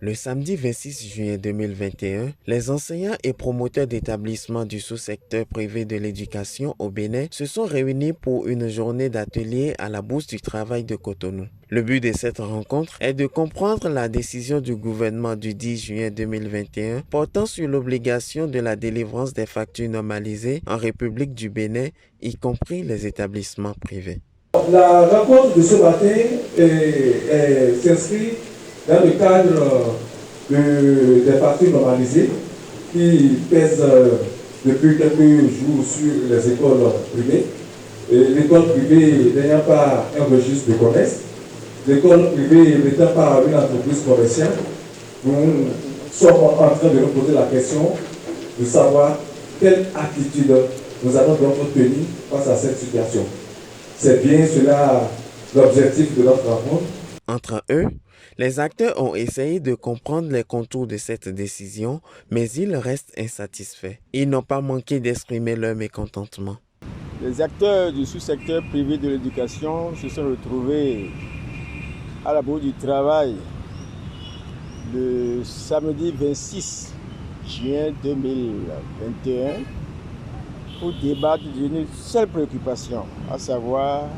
Le samedi 26 juin 2021, les enseignants et promoteurs d'établissements du sous-secteur privé de l'éducation au Bénin se sont réunis pour une journée d'atelier à la Bourse du travail de Cotonou. Le but de cette rencontre est de comprendre la décision du gouvernement du 10 juin 2021 portant sur l'obligation de la délivrance des factures normalisées en République du Bénin, y compris les établissements privés. La rencontre de ce matin s'inscrit dans le cadre des factures normalisées qui pèsent depuis quelques jours sur les écoles privées. L'école privée n'ayant pas un registre de commerce, l'école privée n'étant pas une entreprise commerciale, nous sommes en train de nous poser la question de savoir quelle attitude nous allons donc tenir face à cette situation. C'est bien cela l'objectif de notre rencontre. Entre eux, les acteurs ont essayé de comprendre les contours de cette décision, mais ils restent insatisfaits. Ils n'ont pas manqué d'exprimer leur mécontentement. Les acteurs du sous-secteur privé de l'éducation se sont retrouvés à la Bourse du travail le samedi 26 juin 2021 pour débattre d'une seule préoccupation, à savoir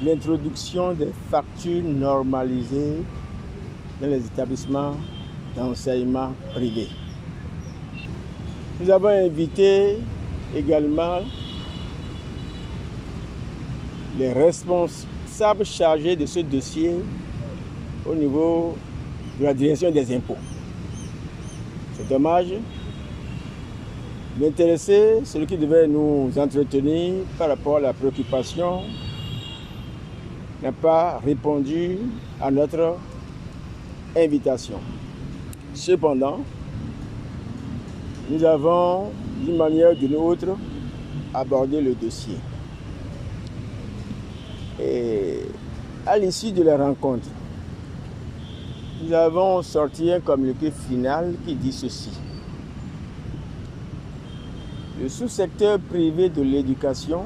l'introduction des factures normalisées dans les établissements d'enseignement privé. Nous avons invité également les responsables chargés de ce dossier au niveau de la direction des impôts. C'est dommage. L'intéressé, celui qui devait nous entretenir par rapport à la préoccupation, n'a pas répondu à notre invitation. Cependant, nous avons, d'une manière ou d'une autre, abordé le dossier. Et à l'issue de la rencontre, nous avons sorti un communiqué final qui dit ceci. Le sous-secteur privé de l'éducation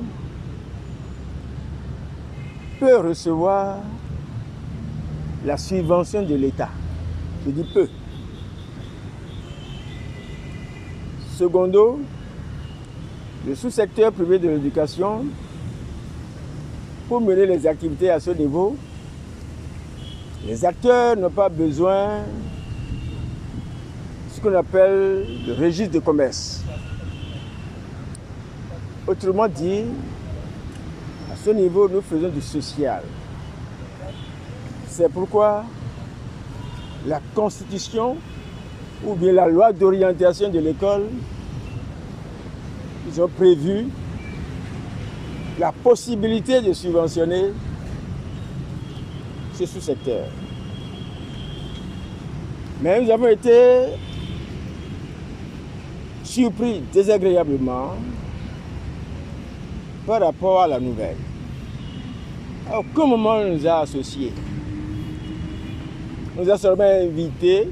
peut recevoir la subvention de l'État. Je dis peu. Secondo, le sous-secteur privé de l'éducation, pour mener les activités à ce niveau, les acteurs n'ont pas besoin de ce qu'on appelle le registre de commerce. Autrement dit, à ce niveau, nous faisons du social. C'est pourquoi la Constitution ou bien la loi d'orientation de l'école, ils ont prévu la possibilité de subventionner ce sous-secteur. Mais nous avons été surpris désagréablement par rapport à la nouvelle. À aucun moment on nous a associés. On nous a seulement invités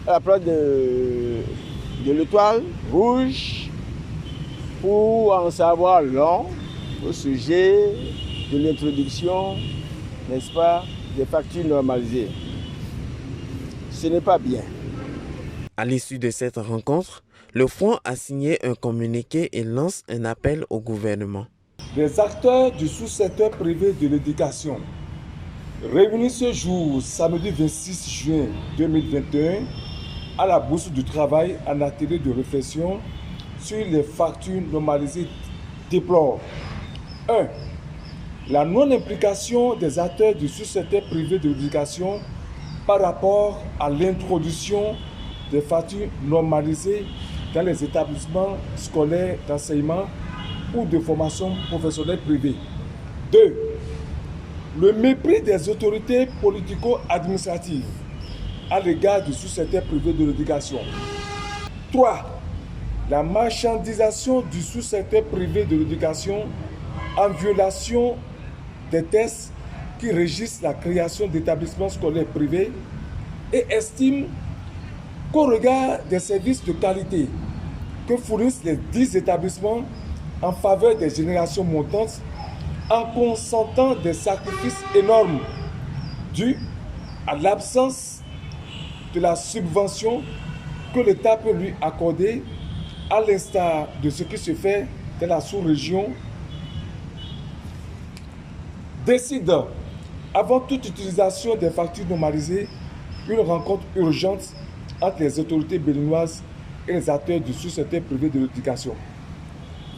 à la place de l'étoile rouge pour en savoir long au sujet de l'introduction, n'est-ce pas, des factures normalisées. Ce n'est pas bien. À l'issue de cette rencontre, le Front a signé un communiqué et lance un appel au gouvernement. Les acteurs du sous-secteur privé de l'éducation, réunis ce jour, samedi 26 juin 2021, à la Bourse du travail en atelier de réflexion sur les factures normalisées, déplorent 1. La non-implication des acteurs du sous-secteur privé de l'éducation par rapport à l'introduction des factures normalisées dans les établissements scolaires d'enseignement ou de formation professionnelle privée. 2. Le mépris des autorités politico-administratives à l'égard du sous-secteur privé de l'éducation. 3. La marchandisation du sous-secteur privé de l'éducation en violation des textes qui régissent la création d'établissements scolaires privés et estime qu'au regard des services de qualité que fournissent les 10 établissements en faveur des générations montantes, en consentant des sacrifices énormes dus à l'absence de la subvention que l'État peut lui accorder, à l'instar de ce qui se fait dans la sous-région, décide, avant toute utilisation des factures normalisées, une rencontre urgente entre les autorités béninoises et les acteurs du sous-secteur privé de l'éducation.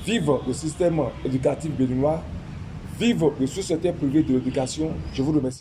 Vive le système éducatif béninois, vive le sous-secteur privé de l'éducation. Je vous remercie.